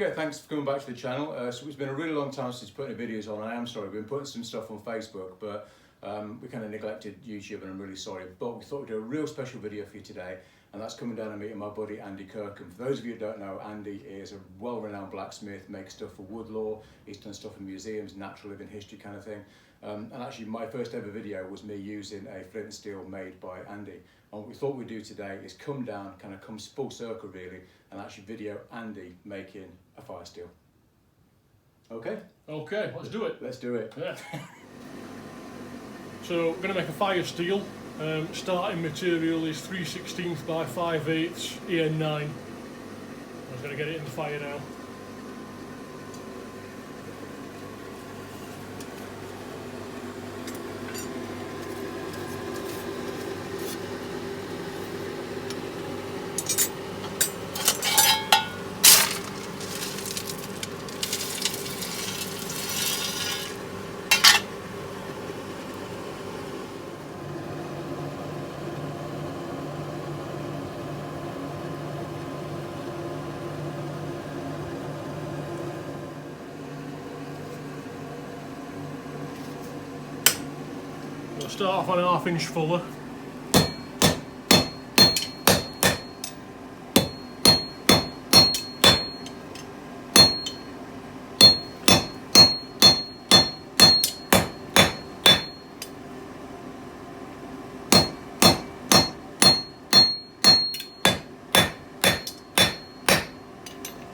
Okay, thanks for coming back to the channel. So it's been a really long time since putting videos on. I am sorry, we've been putting some stuff on Facebook, but we kind of neglected YouTube, and I'm really sorry. But we thought we'd do a real special video for you today, and that's coming down and meeting my buddy Andy Kirkham. For those of you who don't know, Andy is a well-renowned blacksmith, makes stuff for Woodlore. He's done stuff in museums, natural living history kind of thing. And actually my first ever video was me using a flint and steel made by Andy. And what we thought we'd do today is come down, kind of come full circle really, and actually video Andy making a fire steel. Okay? Okay, let's do it. Let's do it. Yeah. So we're going to make a fire steel. Starting material is 3/16 by 5/8 EN9. I'm just going to get it in the fire now. We'll start off on a 1/2 inch fuller.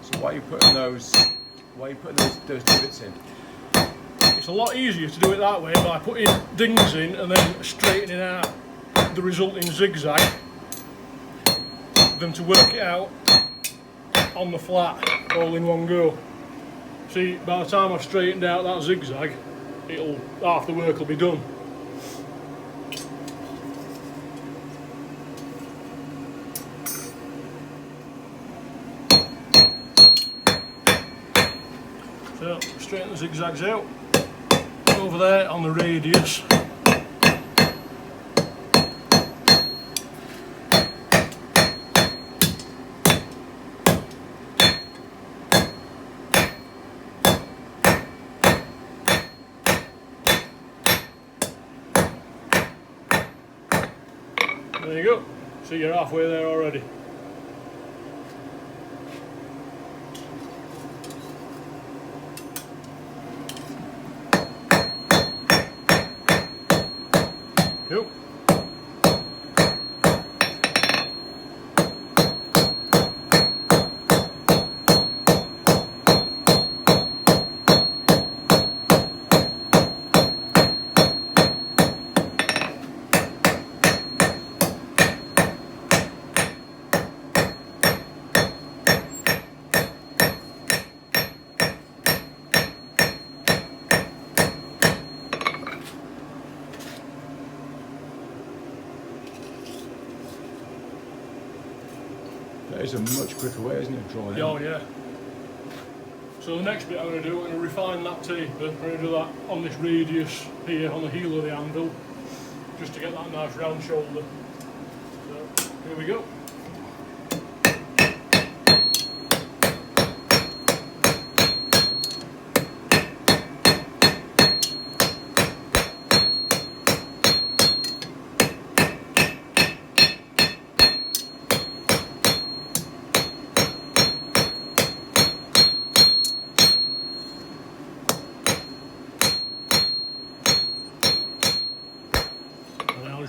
So why are you putting those divots in? It's a lot easier to do it that way by putting dings in and then straightening out the resulting zigzag than to work it out on the flat all in one go. See, by the time I've straightened out that zigzag, half the work will be done. So, straighten the zigzags out. Over there on the radius. There you go. See, you're halfway there already. Cool. That is a much quicker way, isn't it, drawing? Oh yeah. So the next bit I'm going to do, I'm going to refine that taper. I'm going to do that on this radius here, on the heel of the anvil, just to get that nice round shoulder. So here we go.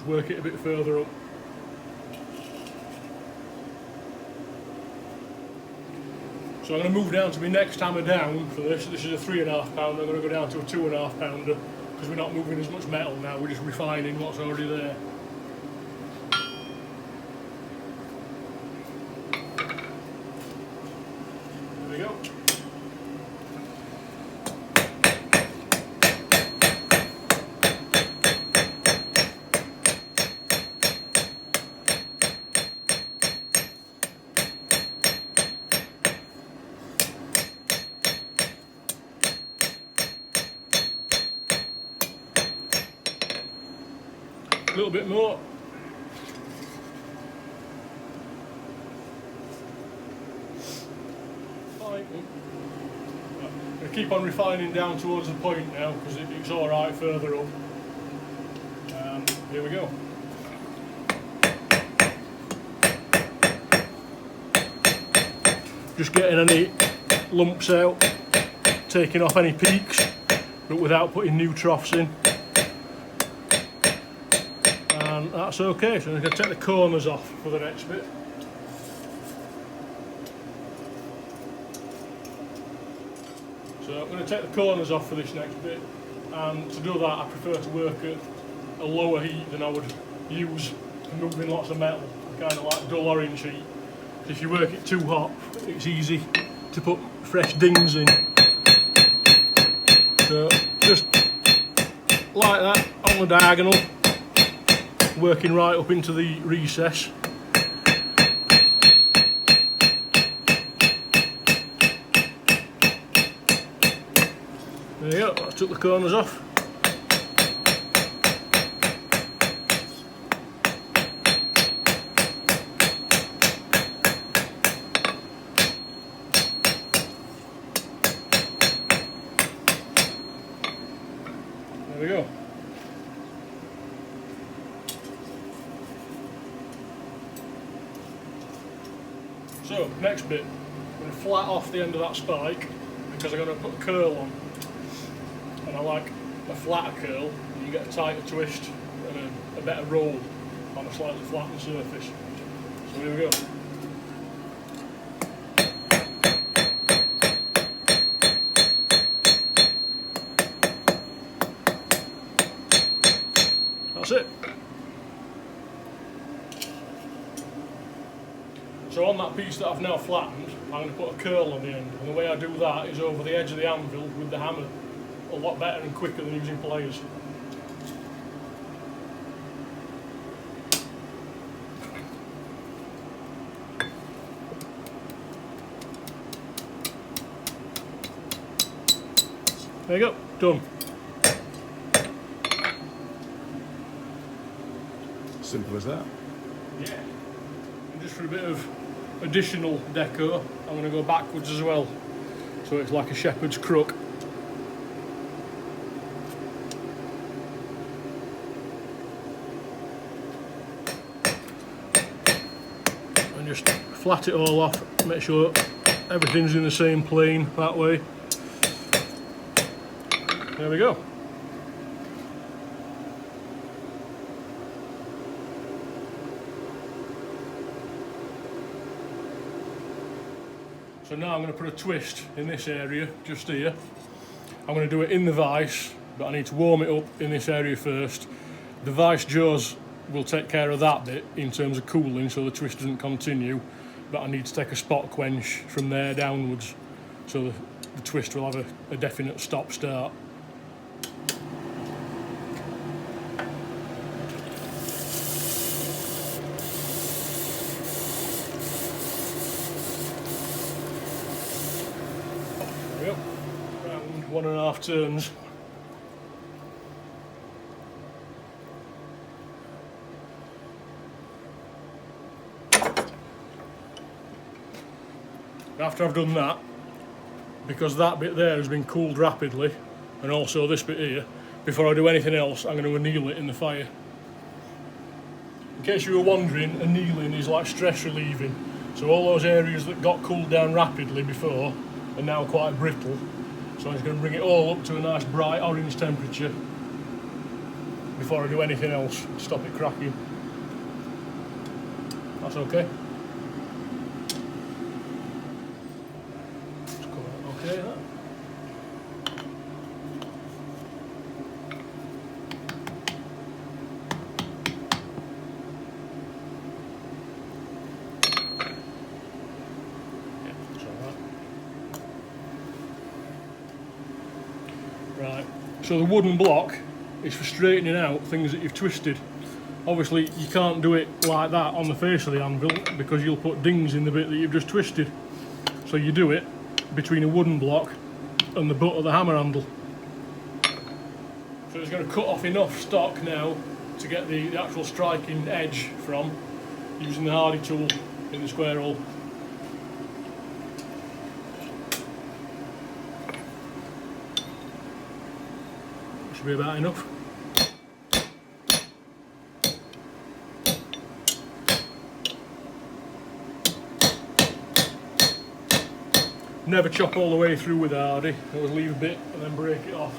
Work it a bit further up. So I'm going to move down to my next hammer down for this. This is a 3.5 pounder. I'm going to go down to a 2.5 pounder because we're not moving as much metal now. We're just refining what's already there. There we go. A little bit more. Fine. I'm going to keep on refining down towards the point now because it's alright further up. Here we go. Just getting any lumps out, taking off any peaks, but without putting new troughs in. And that's okay, so I'm going to take the corners off for the next bit. So I'm going to take the corners off for this next bit, and to do that I prefer to work at a lower heat than I would use moving lots of metal, kind of like dull orange heat. If you work it too hot, it's easy to put fresh dings in. So just like that on the diagonal, working right up into the recess. There you go, I took the corners off. There we go. So, next bit, I'm going to flat off the end of that spike because I'm going to put a curl on. And I like a flatter curl, and you get a tighter twist and a better roll on a slightly flattened surface. So here we go. That's it. So on that piece that I've now flattened, I'm going to put a curl on the end, and the way I do that is over the edge of the anvil with the hammer, a lot better and quicker than using pliers. There you go, done. Simple as that. Yeah. And just for a bit of additional deco, I'm going to go backwards as well. So it's like a shepherd's crook. And just flat it all off, make sure everything's in the same plane that way. There we go. So now I'm going to put a twist in this area, just here. I'm going to do it in the vise, but I need to warm it up in this area first. The vise jaws will take care of that bit in terms of cooling, so the twist doesn't continue, but I need to take a spot quench from there downwards, so the twist will have a definite stop-start. There we go, around 1.5 turns. After I've done that, because that bit there has been cooled rapidly, and also this bit here, before I do anything else, I'm going to anneal it in the fire. In case you were wondering, annealing is like stress relieving. So all those areas that got cooled down rapidly before are now quite brittle. So I'm just going to bring it all up to a nice bright orange temperature before I do anything else, stop it cracking. That's okay. Okay, that. Yeah, that's all right. Right, so the wooden block is for straightening out things that you've twisted. Obviously you can't do it like that on the face of the anvil because you'll put dings in the bit that you've just twisted. So you do it between a wooden block and the butt of the hammer handle. So it's going to cut off enough stock now to get the actual striking edge from, using the hardy tool in the square hole. Should be about enough. Never chop all the way through with a hardy, always leave a bit and then break it off.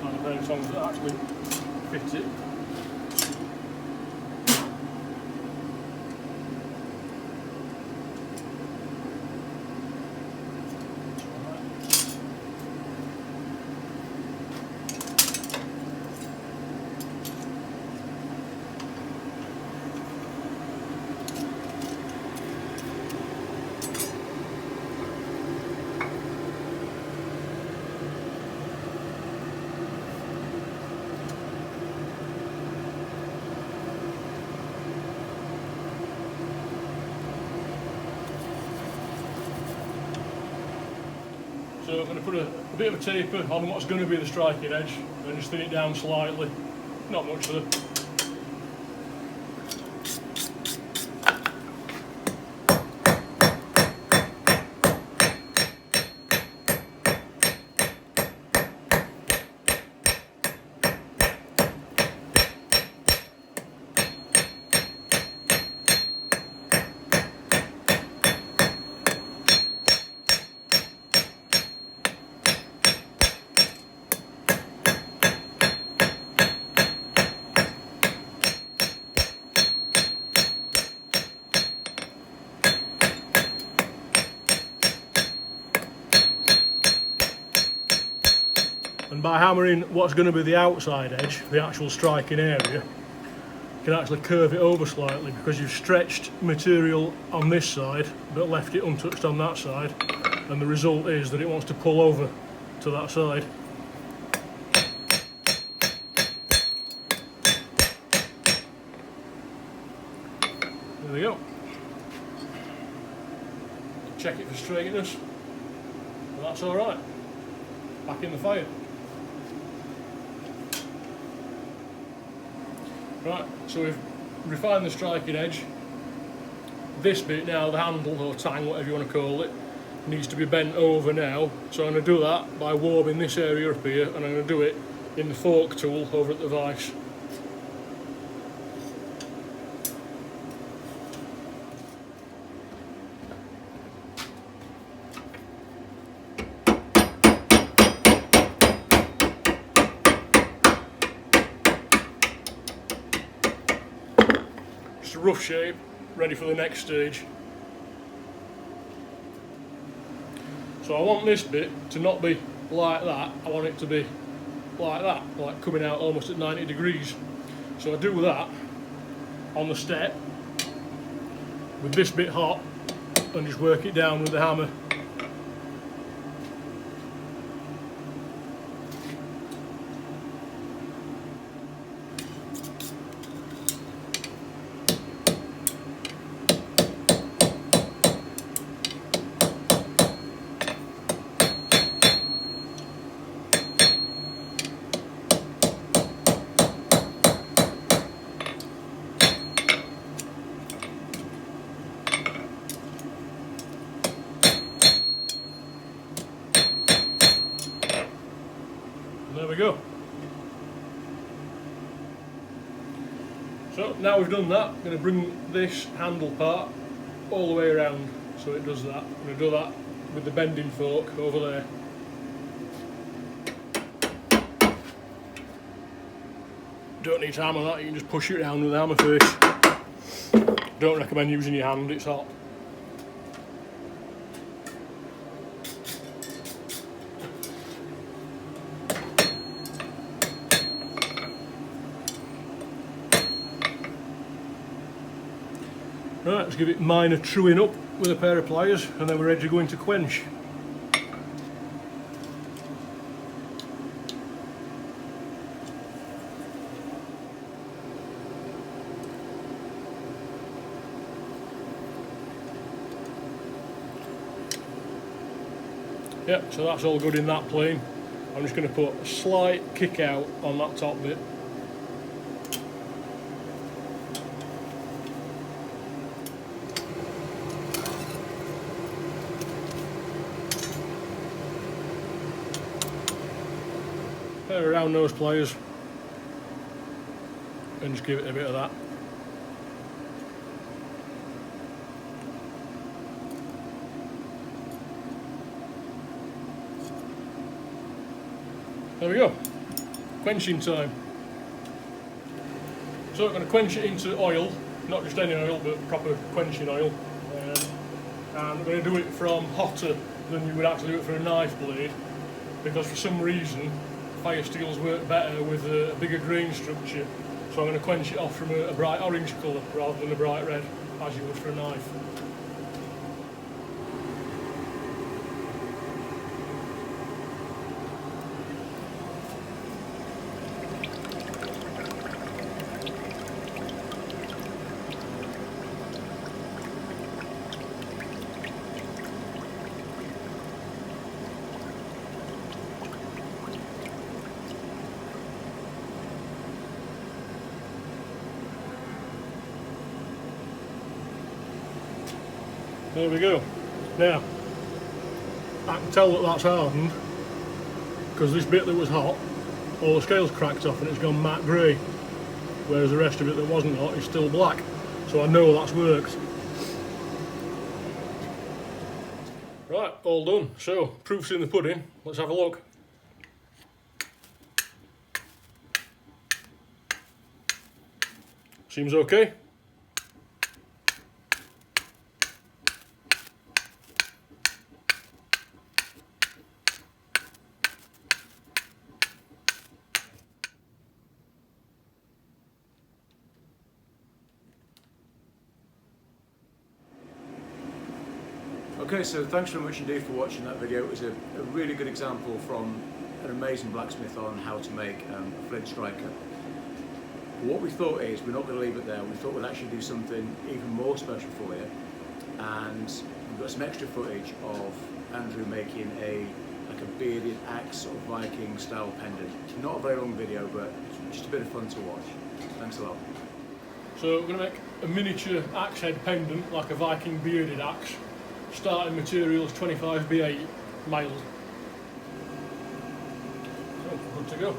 Find a pair of tongs that actually fit it. So I'm going to put a bit of a taper on what's going to be the striking edge and just thin it down slightly, not much though. And by hammering what's going to be the outside edge, the actual striking area, you can actually curve it over slightly because you've stretched material on this side but left it untouched on that side, and the result is that it wants to pull over to that side. There we go. Check it for straightness, and that's alright. Back in the fire. Right, so we've refined the striking edge. This bit now, the handle or tang, whatever you want to call it, needs to be bent over now. So I'm going to do that by warming this area up here, and I'm going to do it in the fork tool over at the vise. Just a rough shape, ready for the next stage. So I want this bit to not be like that, I want it to be like that, like coming out almost at 90 degrees. So I do that on the step with this bit hot and just work it down with the hammer. There we go. So now we've done that, I'm going to bring this handle part all the way around so it does that. I'm going to do that with the bending fork over there. Don't need to hammer that, you can just push it around with the hammer first. Don't recommend using your hand, it's hot. Right, let's give it minor truing up with a pair of pliers and then we're ready to go into quench. Yep, so that's all good in that plane. I'm just going to put a slight kick out on that top bit. pair of round nose pliers and just give it a bit of that. There we go, quenching time. So I'm going to quench it into oil, not just any oil but proper quenching oil, and I'm going to do it from hotter than you would actually do it for a knife blade, because for some reason fire steels work better with a bigger grain structure, so I'm going to quench it off from a bright orange colour rather than a bright red as you would for a knife. There we go. Now, I can tell that that's hardened because this bit that was hot, all the scales cracked off and it's gone matte grey, whereas the rest of it that wasn't hot is still black. So I know that's worked. Right, all done. So, proof's in the pudding. Let's have a look. Seems okay. Okay, so thanks very much indeed for watching that video. It was a really good example from an amazing blacksmith on how to make a flint striker. What we thought is, we're not going to leave it there, we thought we'd actually do something even more special for you, and we've got some extra footage of Andrew making like a bearded axe sort of Viking style pendant. Not a very long video, but just a bit of fun to watch. Thanks a lot. So we're going to make a miniature axe head pendant, like a Viking bearded axe. Starting material is 25B8 mild. So, good to go.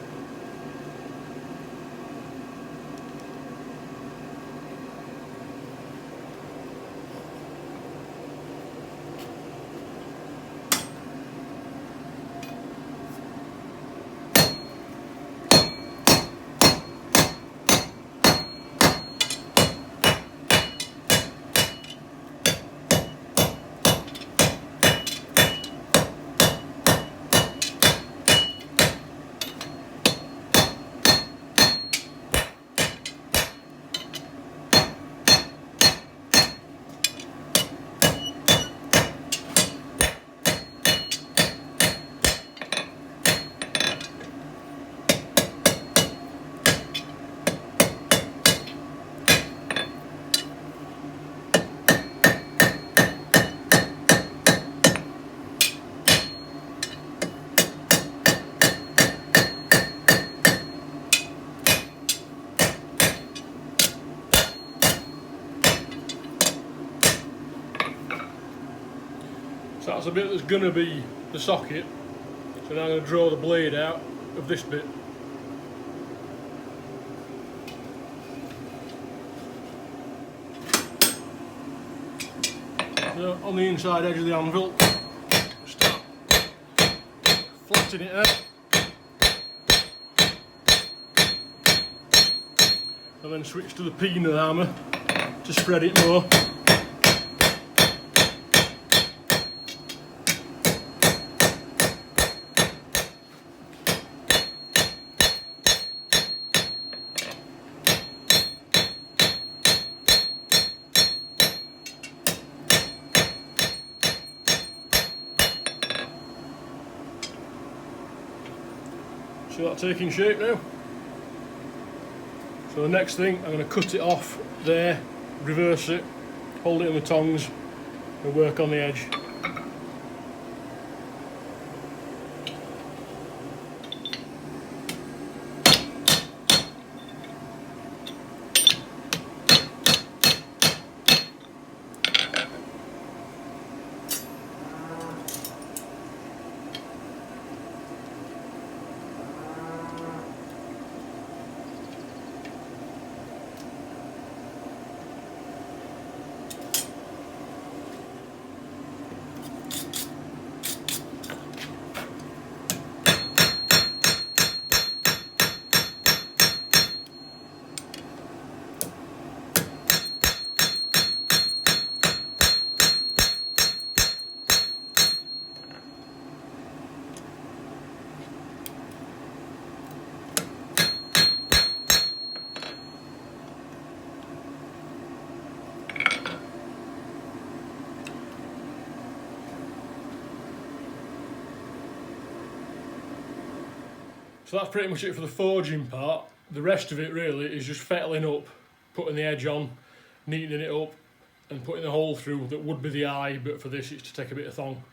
So that's the bit that's going to be the socket. So now I'm going to draw the blade out of this bit. So on the inside edge of the anvil, start flattening it out. And then switch to the peanut hammer to spread it more. See that taking shape now? So the next thing, I'm going to cut it off there, reverse it, hold it in the tongs and work on the edge. So that's pretty much it for the forging part. The rest of it really is just fettling up, putting the edge on, neatening it up and putting the hole through that would be the eye, but for this it's to take a bit of thong.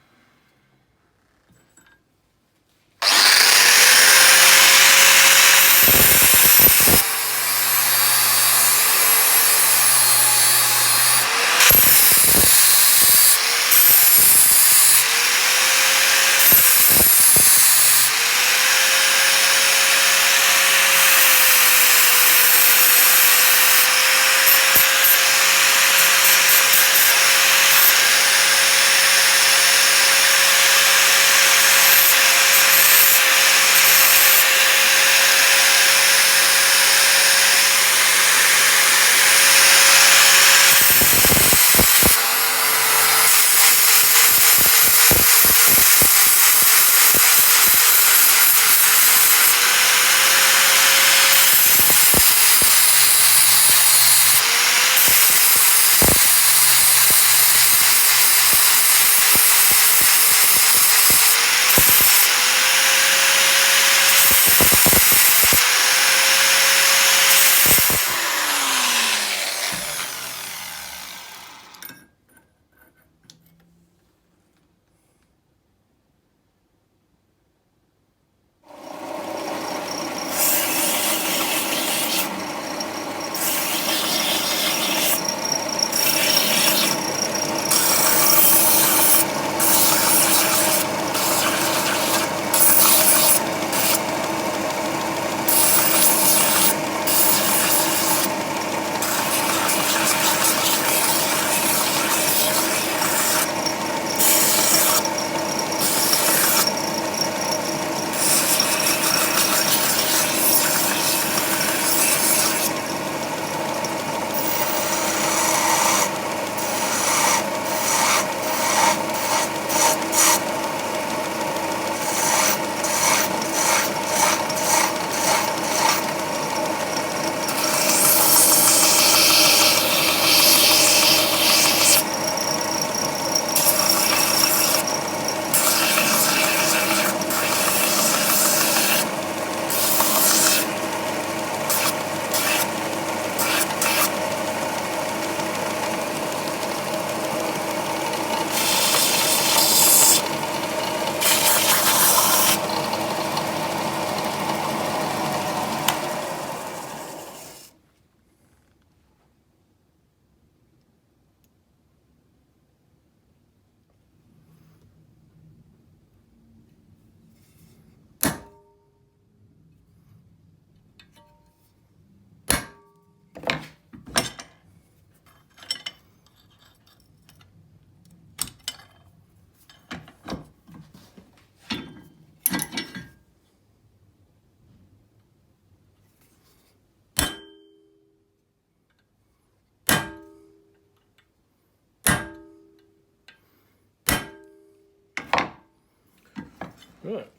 Right,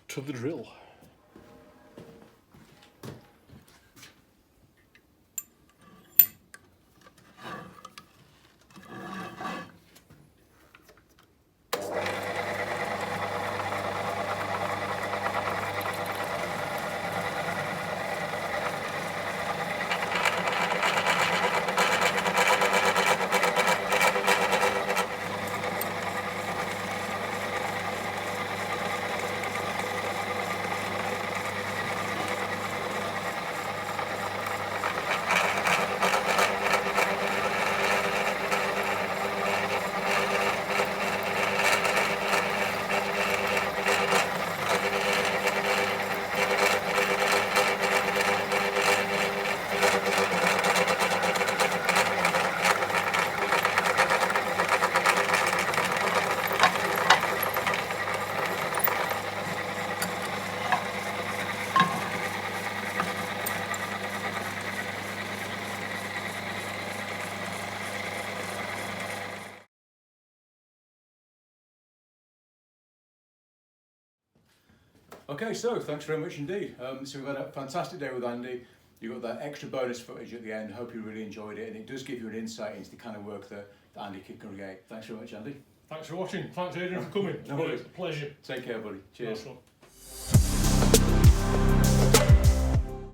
to the drill. Okay, so thanks very much indeed. So we've had a fantastic day with Andy. You got that extra bonus footage at the end. Hope you really enjoyed it, and it does give you an insight into the kind of work that Andy can create. Thanks very much, Andy. Thanks for watching. Thanks, Adrian, for coming. No worries. It's a pleasure. Take care, buddy. Cheers. Nice one.